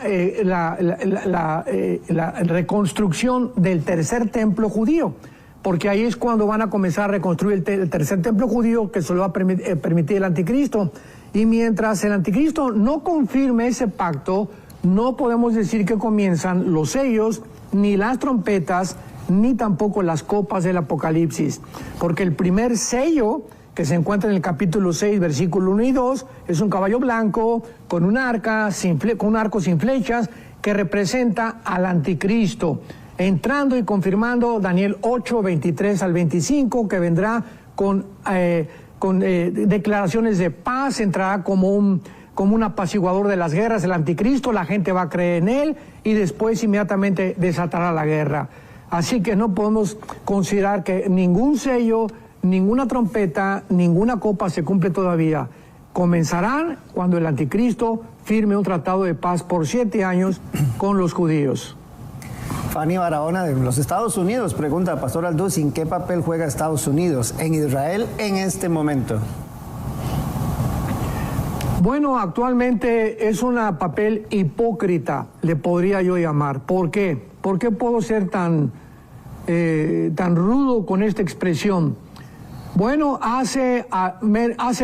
reconstrucción del tercer templo judío, porque ahí es cuando van a comenzar a reconstruir el tercer templo judío, que se lo va a permitir el anticristo. Y mientras el anticristo no confirme ese pacto, no podemos decir que comienzan los sellos, ni las trompetas, ni tampoco las copas del Apocalipsis. Porque el primer sello, que se encuentra en el capítulo 6, versículo 1 y 2, es un caballo blanco con un arco sin flechas, que representa al anticristo, entrando y confirmando Daniel 8, 23 al 25, que vendrá con declaraciones de paz, entrará como un apaciguador de las guerras, el anticristo, la gente va a creer en él y después inmediatamente desatará la guerra. Así que no podemos considerar que ningún sello, ninguna trompeta, ninguna copa se cumple todavía. Comenzarán cuando el anticristo firme un tratado de paz por 7 años con los judíos. Fanny Barahona de los Estados Unidos pregunta, Pastor Alducin, ¿qué papel juega Estados Unidos en Israel en este momento? Bueno, actualmente es un papel hipócrita, le podría yo llamar. ¿Por qué? ¿Por qué puedo ser tan rudo con esta expresión? Bueno, hace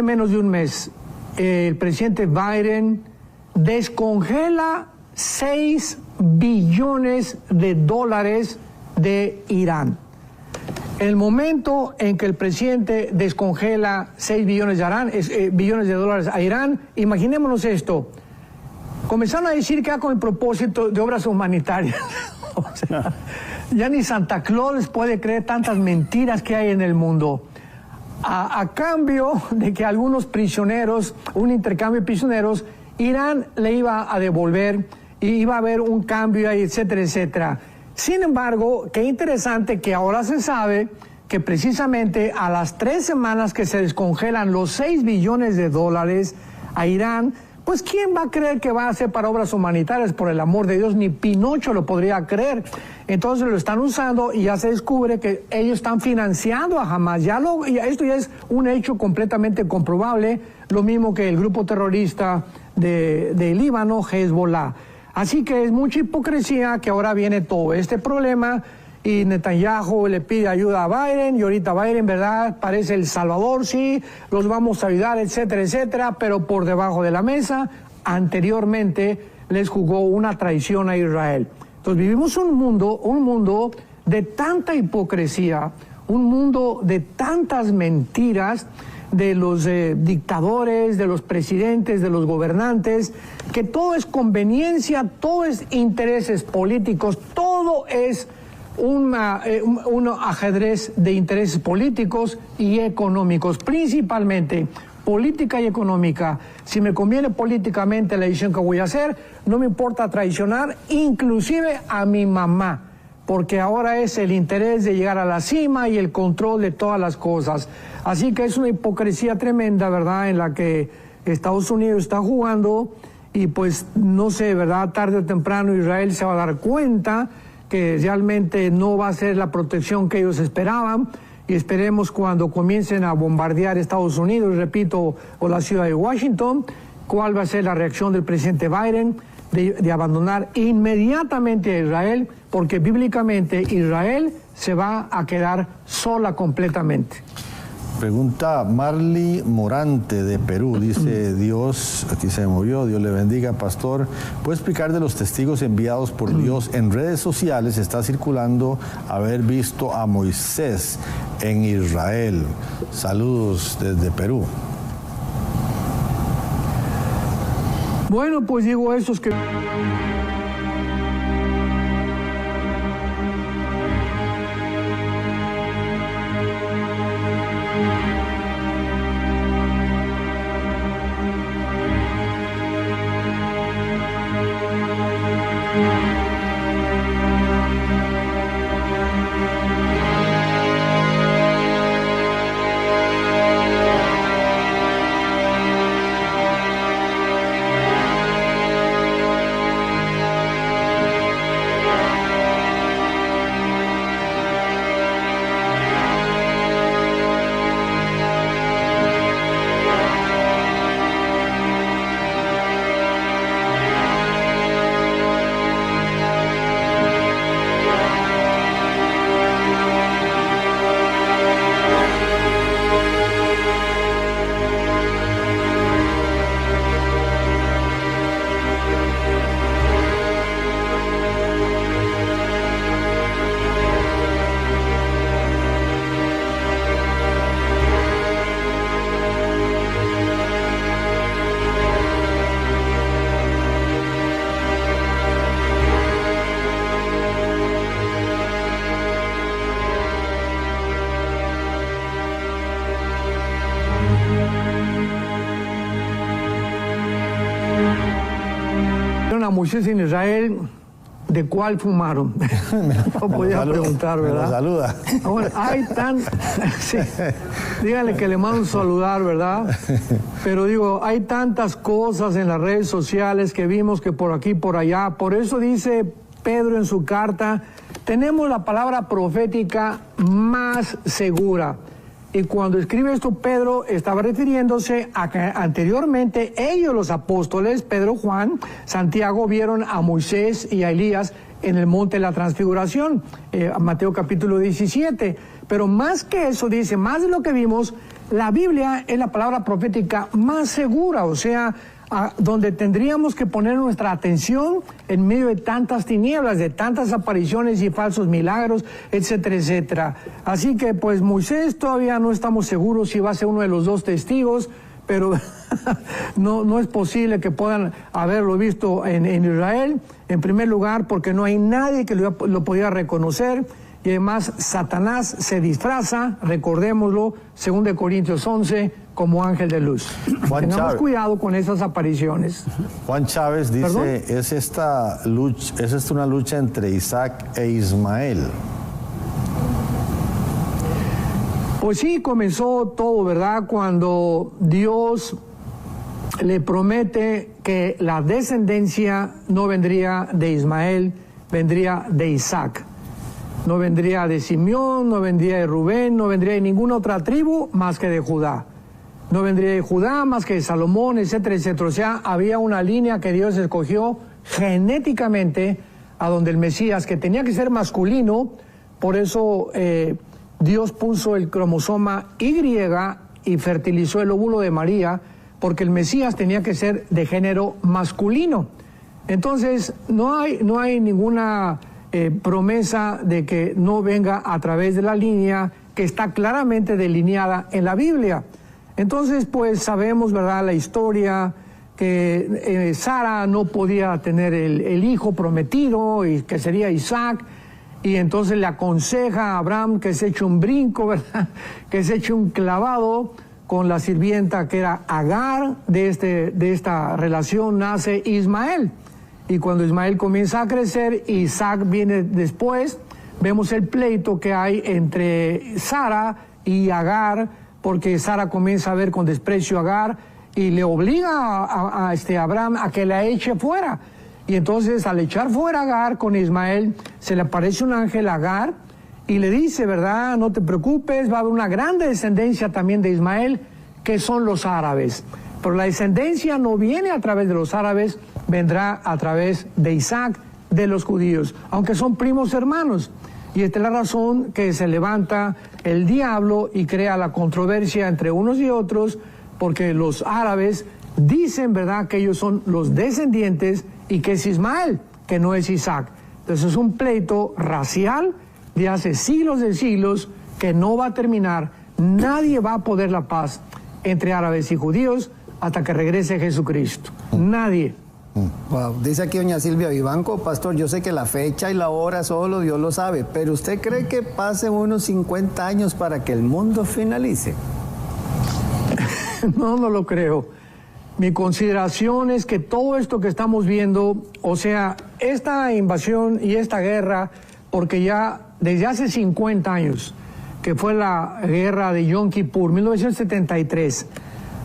menos de un mes, el presidente Biden descongela $6 billones de Irán. El momento en que el presidente descongela 6 billones de dólares a Irán, imaginémonos esto. Comenzaron a decir que era con el propósito de obras humanitarias. O sea, ya ni Santa Claus puede creer tantas mentiras que hay en el mundo. A cambio de que algunos prisioneros, un intercambio de prisioneros, Irán le iba a devolver y iba a haber un cambio ahí, etcétera, etcétera. Sin embargo, qué interesante que ahora se sabe que precisamente a las 3 semanas que se descongelan los 6 billones de dólares a Irán, pues ¿quién va a creer que va a ser para obras humanitarias? Por el amor de Dios, ni Pinocho lo podría creer. Entonces lo están usando y ya se descubre que ellos están financiando a Hamas. Esto ya es un hecho completamente comprobable, lo mismo que el grupo terrorista de Líbano, Hezbollah. Así que es mucha hipocresía que ahora viene todo este problema y Netanyahu le pide ayuda a Biden y ahorita Biden, ¿verdad? Parece el Salvador, sí, los vamos a ayudar, etcétera, etcétera, pero por debajo de la mesa, anteriormente les jugó una traición a Israel. Entonces vivimos un mundo de tanta hipocresía, un mundo de tantas mentiras, de los dictadores, de los presidentes, de los gobernantes, que todo es conveniencia, todo es intereses políticos, todo es un ajedrez de intereses políticos y económicos, principalmente política y económica. Si me conviene políticamente la decisión que voy a hacer, no me importa traicionar inclusive a mi mamá, porque ahora es el interés de llegar a la cima y el control de todas las cosas. Así que es una hipocresía tremenda, ¿verdad?, en la que Estados Unidos está jugando y pues no sé, ¿verdad?, tarde o temprano Israel se va a dar cuenta que realmente no va a ser la protección que ellos esperaban, y esperemos cuando comiencen a bombardear Estados Unidos, repito, o la ciudad de Washington, cuál va a ser la reacción del presidente Biden de abandonar inmediatamente a Israel, porque bíblicamente Israel se va a quedar sola completamente. Pregunta Marley Morante de Perú, dice Dios, aquí se me movió, Dios le bendiga, pastor. ¿Puede explicar de los testigos enviados por Dios en redes sociales? Está circulando haber visto a Moisés en Israel. Saludos desde Perú. Bueno, pues digo esos que... A Moisés en Israel, ¿de cuál fumaron? No podía preguntar, ¿verdad? Me lo saluda. Ahora, hay tan... Sí, díganle que le mando un saludar, ¿verdad? Pero digo, hay tantas cosas en las redes sociales que vimos que por aquí, por allá. Por eso dice Pedro en su carta, tenemos la palabra profética más segura. Y cuando escribe esto, Pedro estaba refiriéndose a que anteriormente ellos, los apóstoles, Pedro, Juan, Santiago, vieron a Moisés y a Elías en el monte de la transfiguración, Mateo capítulo 17. Pero más que eso, dice, más de lo que vimos, la Biblia es la palabra profética más segura, o sea, donde tendríamos que poner nuestra atención en medio de tantas tinieblas, de tantas apariciones y falsos milagros, etcétera, etcétera. Así que pues Moisés todavía no estamos seguros si va a ser uno de los dos testigos, pero no es posible que puedan haberlo visto en Israel, en primer lugar porque no hay nadie que lo pudiera reconocer. Y además Satanás se disfraza, recordémoslo, 2 Corintios 11, como ángel de luz. Tengamos cuidado con esas apariciones. Juan Chávez dice, ¿Perdón? ¿es esta una lucha entre Isaac e Ismael? Pues sí, comenzó todo, ¿verdad? Cuando Dios le promete que la descendencia no vendría de Ismael, vendría de Isaac. No vendría de Simeón, no vendría de Rubén, no vendría de ninguna otra tribu más que de Judá. No vendría de Judá más que de Salomón, etcétera, etcétera. O sea, había una línea que Dios escogió genéticamente a donde el Mesías, que tenía que ser masculino, por eso Dios puso el cromosoma Y y fertilizó el óvulo de María, porque el Mesías tenía que ser de género masculino. Entonces, no hay ninguna promesa de que no venga a través de la línea que está claramente delineada en la Biblia. Entonces, pues sabemos, ¿verdad?, la historia que Sara no podía tener el hijo prometido, y que sería Isaac, y entonces le aconseja a Abraham que se eche un brinco, ¿verdad?, que se eche un clavado con la sirvienta que era Agar. De esta relación nace Ismael. Y cuando Ismael comienza a crecer, Isaac viene después. Vemos el pleito que hay entre Sara y Agar, porque Sara comienza a ver con desprecio a Agar y le obliga a Abraham a que la eche fuera. Y entonces al echar fuera a Agar con Ismael, se le aparece un ángel a Agar y le dice, ¿verdad? No te preocupes, va a haber una gran descendencia también de Ismael, que son los árabes. Pero la descendencia no viene a través de los árabes, vendrá a través de Isaac, de los judíos, aunque son primos hermanos. Y esta es la razón que se levanta el diablo y crea la controversia entre unos y otros, porque los árabes dicen, ¿verdad?, que ellos son los descendientes y que es Ismael, que no es Isaac. Entonces es un pleito racial de hace siglos de siglos que no va a terminar. Nadie va a poder la paz entre árabes y judíos hasta que regrese Jesucristo. Nadie. Wow. Dice aquí doña Silvia Vivanco, pastor, yo sé que la fecha y la hora solo Dios lo sabe, pero ¿usted cree que pasen unos 50 años para que el mundo finalice? No lo creo. Mi consideración es que todo esto que estamos viendo, o sea, esta invasión y esta guerra, porque ya desde hace 50 años, que fue la guerra de Yom Kippur, 1973,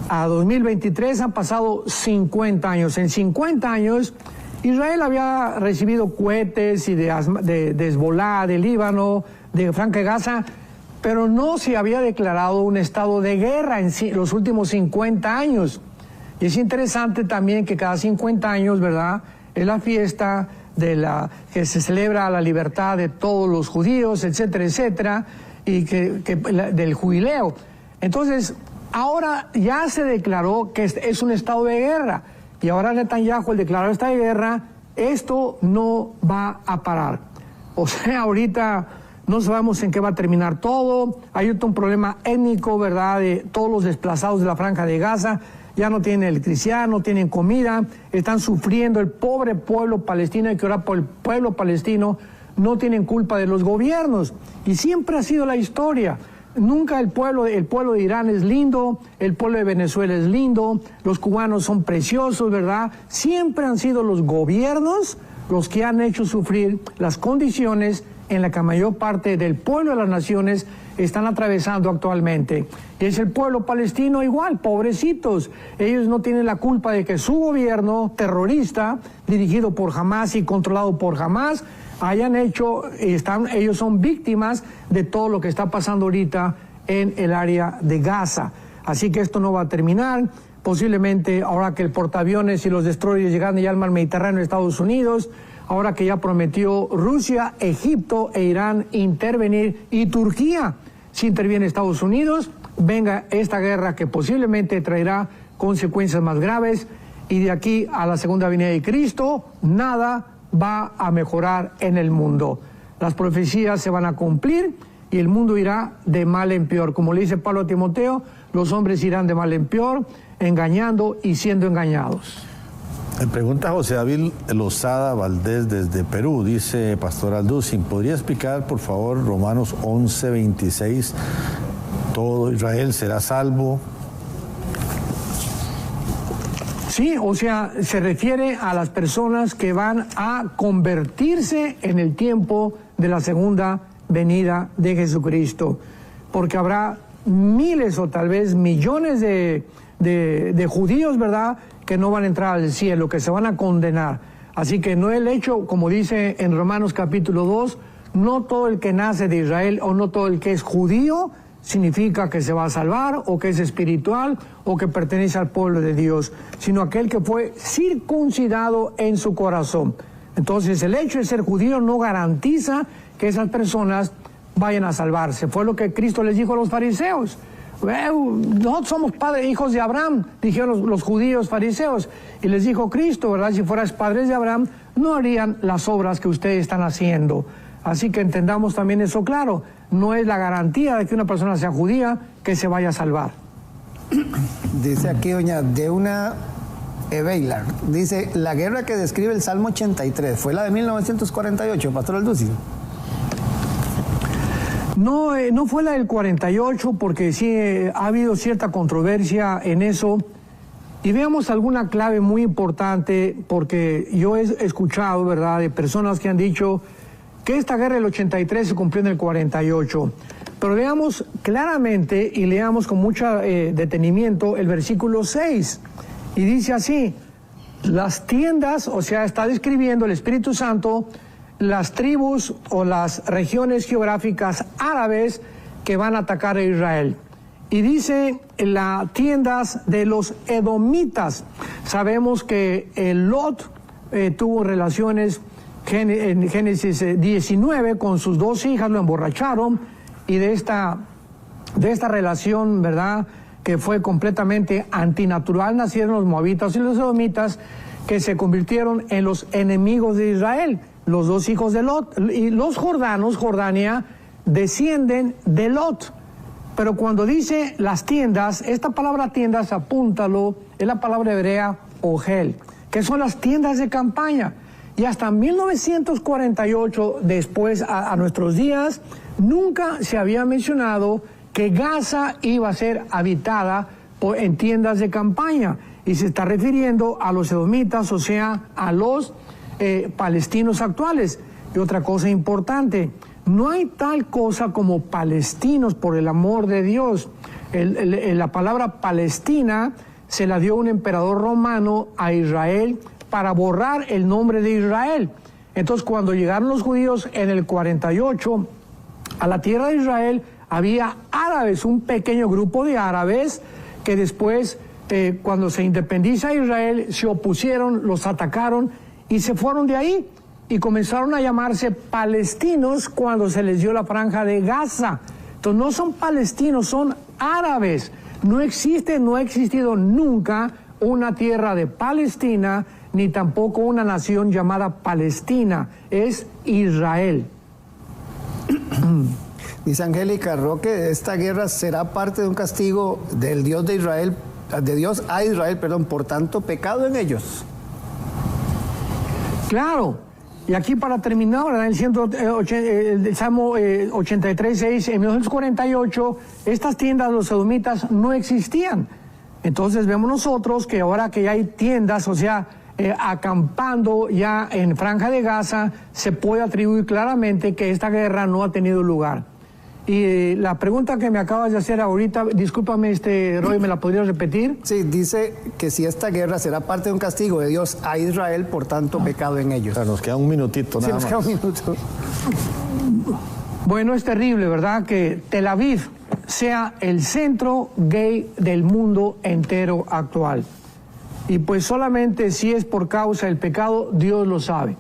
a 2023 han pasado 50 años. En 50 años, Israel había recibido cohetes y de Hezbolá, de Líbano, de Franja de Gaza, pero no se había declarado un estado de guerra en los últimos 50 años. Y es interesante también que cada 50 años, ¿verdad?, es la fiesta que se celebra la libertad de todos los judíos, etcétera, etcétera, y del jubileo. Entonces, ahora ya se declaró que es un estado de guerra, y ahora Netanyahu, al declarar estado de guerra, esto no va a parar. O sea, ahorita no sabemos en qué va a terminar todo. Hay un problema étnico, ¿verdad?, de todos los desplazados de la Franja de Gaza. Ya no tienen electricidad, no tienen comida, están sufriendo. El pobre pueblo palestino, hay que orar por el pueblo palestino, no tienen culpa de los gobiernos. Y siempre ha sido la historia. Nunca el pueblo de Irán es lindo, el pueblo de Venezuela es lindo, los cubanos son preciosos, ¿verdad? Siempre han sido los gobiernos los que han hecho sufrir las condiciones en la que la mayor parte del pueblo de las naciones están atravesando actualmente. Y es el pueblo palestino igual, pobrecitos. Ellos no tienen la culpa de que su gobierno terrorista, dirigido por Hamás y controlado por Hamás, ellos son víctimas de todo lo que está pasando ahorita en el área de Gaza. Así que esto no va a terminar. Posiblemente ahora que el portaaviones y los destroyers llegan ya al mar Mediterráneo de Estados Unidos, ahora que ya prometió Rusia, Egipto e Irán intervenir, y Turquía, si interviene Estados Unidos, venga esta guerra que posiblemente traerá consecuencias más graves, y de aquí a la segunda venida de Cristo, nada va a mejorar en el mundo. Las profecías se van a cumplir y el mundo irá de mal en peor. Como le dice Pablo a Timoteo, los hombres irán de mal en peor, engañando y siendo engañados. Me pregunta José David Lozada Valdés desde Perú, dice Pastor Alducin, ¿podría explicar por favor Romanos 11:26? ¿Todo Israel será salvo? Sí, o sea, se refiere a las personas que van a convertirse en el tiempo de la segunda venida de Jesucristo, porque habrá miles o tal vez millones de judíos, ¿verdad?, que no van a entrar al cielo, que se van a condenar. Así que no el hecho, como dice en Romanos capítulo 2, no todo el que nace de Israel o no todo el que es judío significa que se va a salvar o que es espiritual o que pertenece al pueblo de Dios, sino aquel que fue circuncidado en su corazón. Entonces el hecho de ser judío no garantiza que esas personas vayan a salvarse. Fue lo que Cristo les dijo a los fariseos. Nosotros somos padres, hijos de Abraham, dijeron los judíos fariseos, y les dijo Cristo, ¿verdad? Si fueras padres de Abraham, no harían las obras que ustedes están haciendo. Así que entendamos también eso claro, no es la garantía de que una persona sea judía que se vaya a salvar. Dice aquí doña Deuna Ebeilar, dice, la guerra que describe el Salmo 83, ¿fue la de 1948, Pastor Alducin? No fue la del 48, porque sí ha habido cierta controversia en eso. Y veamos alguna clave muy importante, porque yo he escuchado, ¿verdad?, de personas que han dicho que esta guerra del 83 se cumplió en el 48. Pero veamos claramente y leamos con mucho detenimiento el versículo 6. Y dice así, Las tiendas, o sea, está describiendo el Espíritu Santo las tribus o las regiones geográficas árabes que van a atacar a Israel. Y dice las tiendas de los edomitas. Sabemos que Lot tuvo relaciones en Génesis 19 con sus 2 hijas, lo emborracharon, y de esta relación, ¿verdad?, que fue completamente antinatural, nacieron los moabitas y los edomitas, que se convirtieron en los enemigos de Israel, los 2 hijos de Lot. Y los jordanos, Jordania, descienden de Lot. Pero cuando dice las tiendas, esta palabra tiendas, apúntalo, es la palabra hebrea ogel, que son las tiendas de campaña. Y hasta 1948, después a nuestros días, nunca se había mencionado que Gaza iba a ser habitada en tiendas de campaña. Y se está refiriendo a los edomitas, o sea, a los palestinos actuales. Y otra cosa importante, no hay tal cosa como palestinos, por el amor de Dios. La palabra Palestina se la dio un emperador romano a Israel para borrar el nombre de Israel. Entonces, cuando llegaron los judíos en el 48 a la tierra de Israel, había árabes, un pequeño grupo de árabes que después, cuando se independiza Israel, se opusieron, los atacaron y se fueron de ahí. Y comenzaron a llamarse palestinos cuando se les dio la franja de Gaza. Entonces no son palestinos, son árabes. No existe, no ha existido nunca una tierra de Palestina, ni tampoco una nación llamada Palestina. Es Israel. Dice Angélica Roque, esta guerra será parte de un castigo del Dios de Israel, de Dios a Israel, perdón, por tanto pecado en ellos. Claro. Y aquí para terminar, ¿verdad? El Salmo 83:6, en 1948, estas tiendas de los edomitas no existían. Entonces vemos nosotros que ahora que ya hay tiendas, o sea, acampando ya en Franja de Gaza, se puede atribuir claramente que esta guerra no ha tenido lugar. Y la pregunta que me acabas de hacer ahorita, discúlpame, Roy, ¿me la podrías repetir? Sí, dice que si esta guerra será parte de un castigo de Dios a Israel, por tanto pecado en ellos. Nos queda un minutito nada más. Sí, nos queda un minuto. Bueno, es terrible, ¿verdad?, que Tel Aviv sea el centro gay del mundo entero actual. Y pues solamente si es por causa del pecado, Dios lo sabe.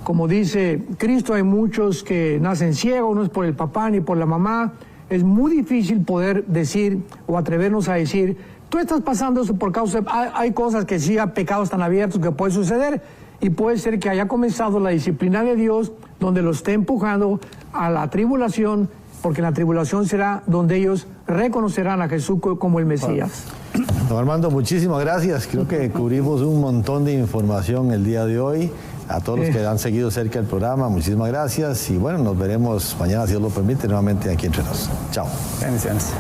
Como dice Cristo, hay muchos que nacen ciegos, no es por el papá ni por la mamá. Es muy difícil poder decir o atrevernos a decir, tú estás pasando eso por causa de... Hay cosas que sí, hay pecados tan abiertos que puede suceder, y puede ser que haya comenzado la disciplina de Dios donde los esté empujando a la tribulación, porque la tribulación será donde ellos reconocerán a Jesús como el Mesías. Don Armando, muchísimas gracias. Creo que cubrimos un montón de información el día de hoy. A todos los que han seguido cerca el programa, muchísimas gracias. Y bueno, nos veremos mañana, si Dios lo permite, nuevamente aquí entre nosotros. Chao. Bendiciones.